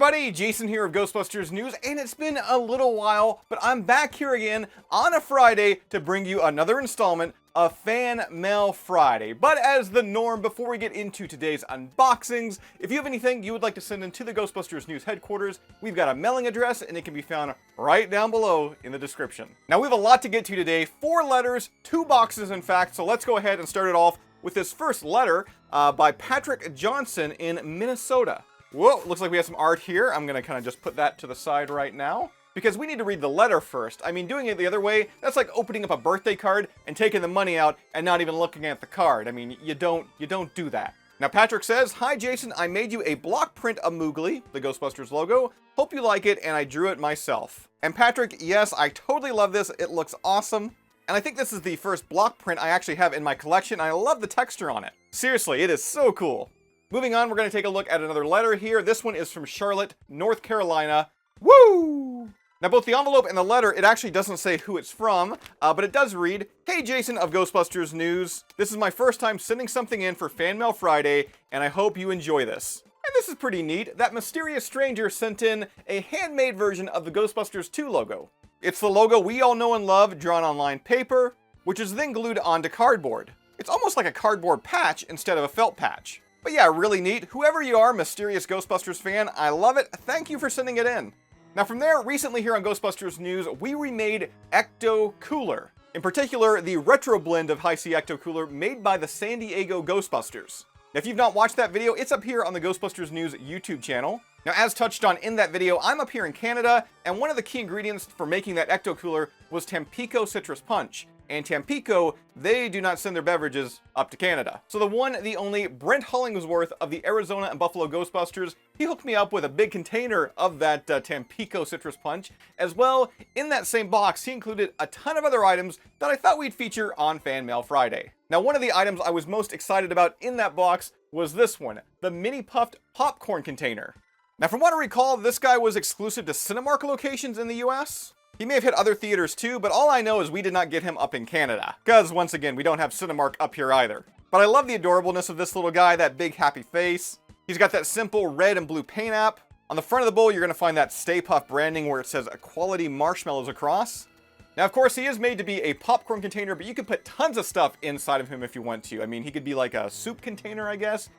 everybody, Jason here of Ghostbusters News, and it's been a little while, but I'm back here again on a Friday to bring you another installment of Fan Mail Friday. But as the norm, before we get into today's unboxings, if you have anything you would like to send into the Ghostbusters News headquarters, we've got a mailing address, and it can be found right down below in the description. Now, we have a lot to get to today, 4 letters, 2 boxes in fact, so let's go ahead and start it off with this first letter by Patrick Johnson in Minnesota. Whoa, looks like we have some art here. I'm gonna kind of just put that to the side right now, because we need to read the letter first. I mean, doing it the other way, that's like opening up a birthday card and taking the money out and not even looking at the card. I mean, you don't do that. Now, Patrick says, "Hi Jason, I made you a block print of Moogly, the Ghostbusters logo. Hope you like it, and I drew it myself." And Patrick, yes, I totally love this. It looks awesome. And I think this is the first block print I actually have in my collection. I love the texture on it. Seriously, it is so cool. Moving on, we're going to take a look at another letter here. This one is from Charlotte, North Carolina. Woo! Now, both the envelope and the letter, it actually doesn't say who it's from, but it does read, "Hey Jason of Ghostbusters News. This is my first time sending something in for Fan Mail Friday, and I hope you enjoy this." And this is pretty neat. That mysterious stranger sent in a handmade version of the Ghostbusters 2 logo. It's the logo we all know and love, drawn on lined paper, which is then glued onto cardboard. It's almost like a cardboard patch instead of a felt patch. But yeah, really neat. Whoever you are, mysterious Ghostbusters fan, I love it. Thank you for sending it in. Now from there, recently here on Ghostbusters News, we remade Ecto Cooler. In particular, the retro blend of Hi-C Ecto Cooler made by the San Diego Ghostbusters. Now, if you've not watched that video, it's up here on the Ghostbusters News YouTube channel. Now, as touched on in that video, I'm up here in Canada, and one of the key ingredients for making that Ecto Cooler was Tampico Citrus Punch. And Tampico, they do not send their beverages up to Canada. So the one, the only, Brent Hollingsworth of the Arizona and Buffalo Ghostbusters, he hooked me up with a big container of that Tampico Citrus Punch. As well, in that same box, he included a ton of other items that I thought we'd feature on Fan Mail Friday. Now, one of the items I was most excited about in that box was this one, the mini puffed popcorn container. Now, from what I recall, this guy was exclusive to Cinemark locations in the US. He may have hit other theaters too, but all I know is we did not get him up in Canada. Because, once again, we don't have Cinemark up here either. But I love the adorableness of this little guy, that big happy face. He's got that simple red and blue paint app. On the front of the bowl, you're going to find that Stay Puft branding where it says quality marshmallows across. Now, of course, he is made to be a popcorn container, but you can put tons of stuff inside of him if you want to. I mean, he could be like a soup container, I guess.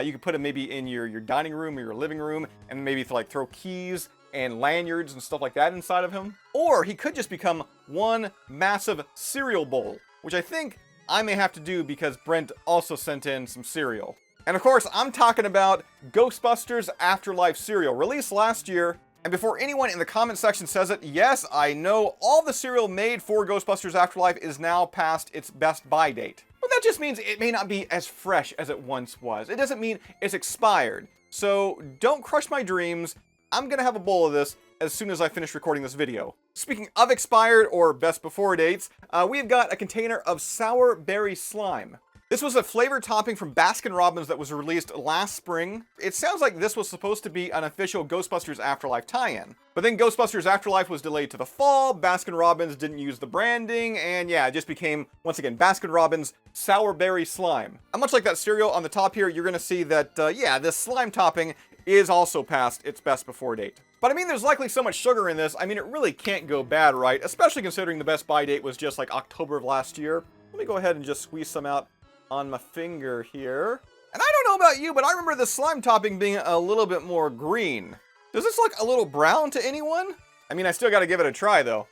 You could put him maybe in your dining room or your living room, and maybe throw keys and lanyards and stuff like that inside of him. Or he could just become one massive cereal bowl, which I think I may have to do because Brent also sent in some cereal. And of course, I'm talking about Ghostbusters Afterlife cereal, released last year. And before anyone in the comment section says it, yes, I know all the cereal made for Ghostbusters Afterlife is now past its best buy date. But that just means it may not be as fresh as it once was. It doesn't mean it's expired. So don't crush my dreams. I'm gonna have a bowl of this as soon as I finish recording this video. Speaking of expired or best before dates, we've got a container of sour berry slime. This was a flavor topping from Baskin-Robbins that was released last spring. It sounds like this was supposed to be an official Ghostbusters Afterlife tie-in. But then Ghostbusters Afterlife was delayed to the fall, Baskin-Robbins didn't use the branding, and yeah, it just became, once again, Baskin-Robbins Sour Berry Slime. And much like that cereal on the top here, you're gonna see that, yeah, this slime topping is also past its best before date. But I mean, there's likely so much sugar in this, I mean, it really can't go bad, right? Especially considering the best buy date was just like October of last year. Let me go ahead and just squeeze some out on my finger here. And I don't know about you, but I remember the slime topping being a little bit more green. Does this look a little brown to anyone? I mean, I still gotta give it a try though.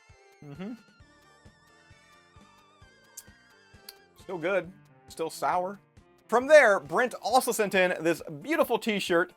Still good, still sour. From there, Brent also sent in this beautiful t-shirt.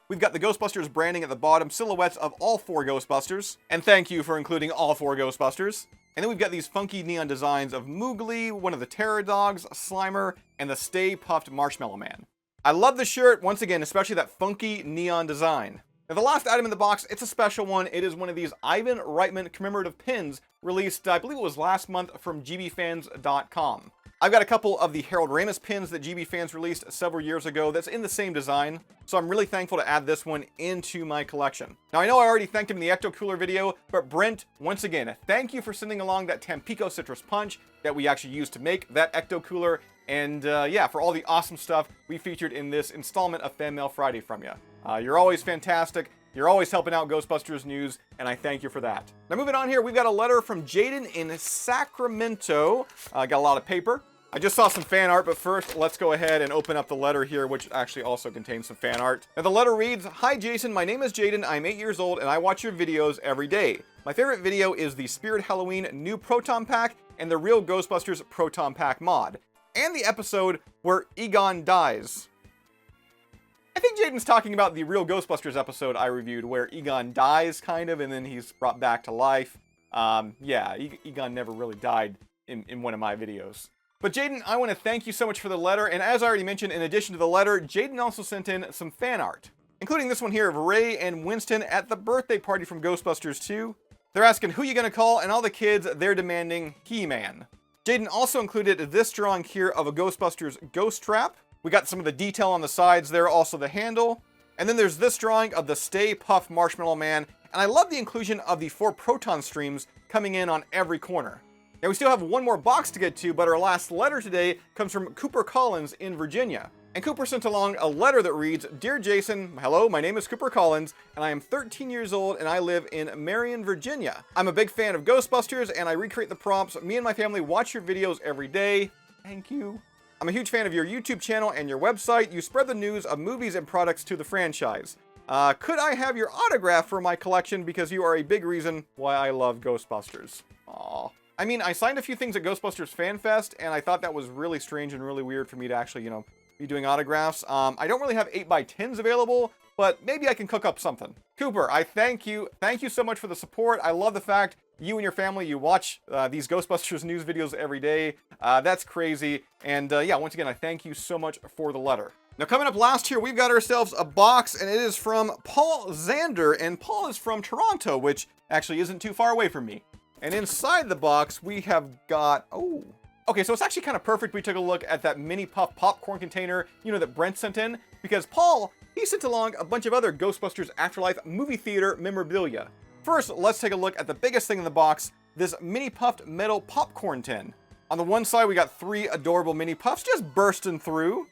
We've got the Ghostbusters branding at the bottom, silhouettes of all 4 Ghostbusters. And thank you for including all 4 Ghostbusters. And then we've got these funky neon designs of Moogly, one of the Terror Dogs, Slimer, and the Stay Puft Marshmallow Man. I love the shirt, once again, especially that funky neon design. Now the last item in the box, it's a special one. It is one of these Ivan Reitman commemorative pins released, I believe it was last month, from gbfans.com. I've got a couple of the Harold Ramis pins that GB Fans released several years ago that's in the same design, so I'm really thankful to add this one into my collection. Now, I know I already thanked him in the Ecto Cooler video, but Brent, once again, thank you for sending along that Tampico Citrus Punch that we actually used to make that Ecto Cooler, and yeah, for all the awesome stuff we featured in this installment of Fan Mail Friday from you. You're always fantastic. You're always helping out Ghostbusters News, and I thank you for that. Now moving on here, we've got a letter from Jaden in Sacramento. Got a lot of paper. I just saw some fan art, but first, let's go ahead and open up the letter here, which actually also contains some fan art. Now the letter reads, "Hi Jason, my name is Jaden, I'm 8 years old, and I watch your videos every day. My favorite video is the Spirit Halloween new Proton Pack and the Real Ghostbusters Proton Pack mod, and the episode where Egon dies." I think Jaden's talking about the Real Ghostbusters episode I reviewed, where Egon dies, kind of, and then he's brought back to life. Yeah, Egon never really died in one of my videos. But Jaden, I want to thank you so much for the letter, and as I already mentioned, in addition to the letter, Jaden also sent in some fan art, including this one here of Ray and Winston at the birthday party from Ghostbusters 2. They're asking who you gonna call, and all the kids, they're demanding He-Man. Jaden also included this drawing here of a Ghostbusters ghost trap. We got some of the detail on the sides there, also the handle. And then there's this drawing of the Stay Puft Marshmallow Man, and I love the inclusion of the 4 Proton streams coming in on every corner. Now we still have one more box to get to, but our last letter today comes from Cooper Collins in Virginia. And Cooper sent along a letter that reads, "Dear Jason, hello, my name is Cooper Collins, and I am 13 years old, and I live in Marion, Virginia. I'm a big fan of Ghostbusters, and I recreate the prompts. Me and my family watch your videos every day. Thank you. I'm a huge fan of your YouTube channel and your website. You spread the news of movies and products to the franchise. Could I have your autograph for my collection, because you are a big reason why I love Ghostbusters." Aww. I mean, I signed a few things at Ghostbusters Fan Fest, and I thought that was really strange and really weird for me to actually, be doing autographs. I don't really have 8x10s available, but maybe I can cook up something. Cooper, I thank you. Thank you so much for the support. I love the fact you and your family, you watch these Ghostbusters news videos every day. That's crazy. And yeah, once again, I thank you so much for the letter. Now coming up last here, we've got ourselves a box, and it is from Paul Zander, and Paul is from Toronto, which actually isn't too far away from me. And inside the box, we have got, okay, so it's actually kind of perfect we took a look at that mini puff popcorn container, that Brent sent in, because Paul, he sent along a bunch of other Ghostbusters Afterlife movie theater memorabilia. First, let's take a look at the biggest thing in the box, this mini puffed metal popcorn tin. On the one side, we got 3 adorable mini puffs just bursting through.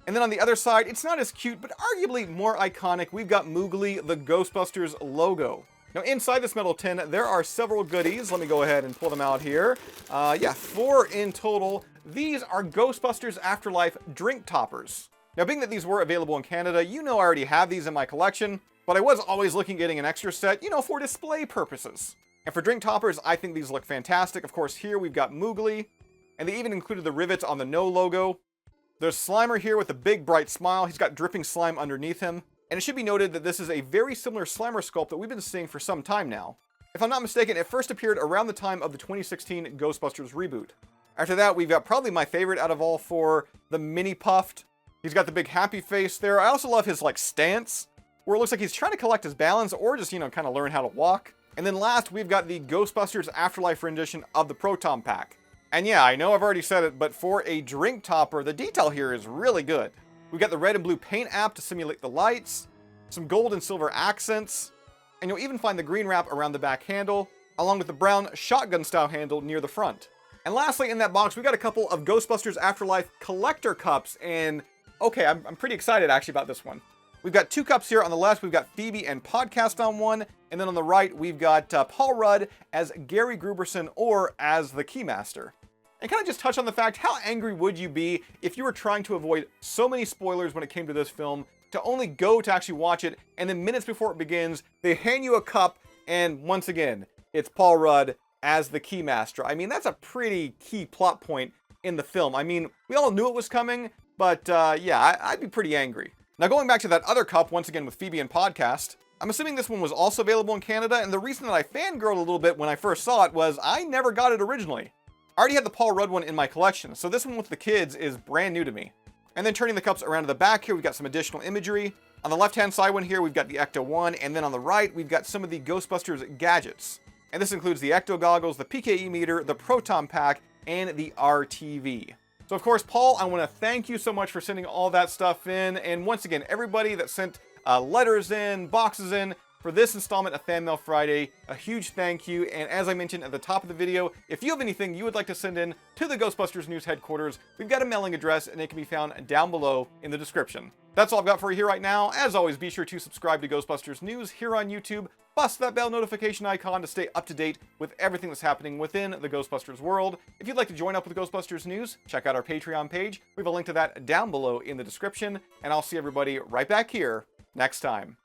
And then on the other side, it's not as cute, but arguably more iconic, we've got Moogly, the Ghostbusters logo. Now inside this metal tin, there are several goodies. Let me go ahead and pull them out here. Yeah, 4 in total. These are Ghostbusters Afterlife drink toppers. Now being that these were available in Canada, I already have these in my collection, but I was always looking at getting an extra set, for display purposes. And for drink toppers, I think these look fantastic. Of course, here we've got Moogly, and they even included the rivets on the No logo. There's Slimer here with a big bright smile. He's got dripping slime underneath him. And it should be noted that this is a very similar Slimer sculpt that we've been seeing for some time now. If I'm not mistaken, it first appeared around the time of the 2016 Ghostbusters reboot. After that, we've got probably my favorite out of all 4, the mini puffed. He's got the big happy face there. I also love his stance, where it looks like he's trying to collect his balance or just, kind of learn how to walk. And then last, we've got the Ghostbusters Afterlife rendition of the Proton Pack. And yeah, I know I've already said it, but for a drink topper, the detail here is really good. We've got the red and blue paint app to simulate the lights, some gold and silver accents, and you'll even find the green wrap around the back handle, along with the brown shotgun style handle near the front. And lastly, in that box, we got a couple of Ghostbusters Afterlife collector cups, and okay, I'm pretty excited actually about this one. We've got 2 cups here. On the left, we've got Phoebe and Podcast on one, and then on the right, we've got Paul Rudd as Gary Gruberson or as the Keymaster. And kind of just touch on the fact, how angry would you be if you were trying to avoid so many spoilers when it came to this film, to only go to actually watch it, and then minutes before it begins, they hand you a cup, and once again, it's Paul Rudd as the Keymaster. I mean, that's a pretty key plot point in the film. I mean, we all knew it was coming, but yeah, I'd be pretty angry. Now going back to that other cup, once again with Phoebe and Podcast, I'm assuming this one was also available in Canada, and the reason that I fangirled a little bit when I first saw it was I never got it originally. I already had the Paul Rudd one in my collection, so this one with the kids is brand new to me. And then turning the cups around to the back here, we've got some additional imagery. On the left-hand side one here, we've got the Ecto 1, and then on the right, we've got some of the Ghostbusters gadgets. And this includes the Ecto goggles, the PKE meter, the Proton Pack, and the RTV. So of course, Paul, I want to thank you so much for sending all that stuff in. And once again, everybody that sent letters in, boxes in, for this installment of Fan Mail Friday. A huge thank you, and as I mentioned at the top of the video, if you have anything you would like to send in to the Ghostbusters News headquarters, we've got a mailing address, and it can be found down below in the description. That's all I've got for you here right now. As always, be sure to subscribe to Ghostbusters News here on YouTube. Bust that bell notification icon to stay up to date with everything that's happening within the Ghostbusters world. If you'd like to join up with Ghostbusters News, check out our Patreon page. We have a link to that down below in the description, and I'll see everybody right back here next time.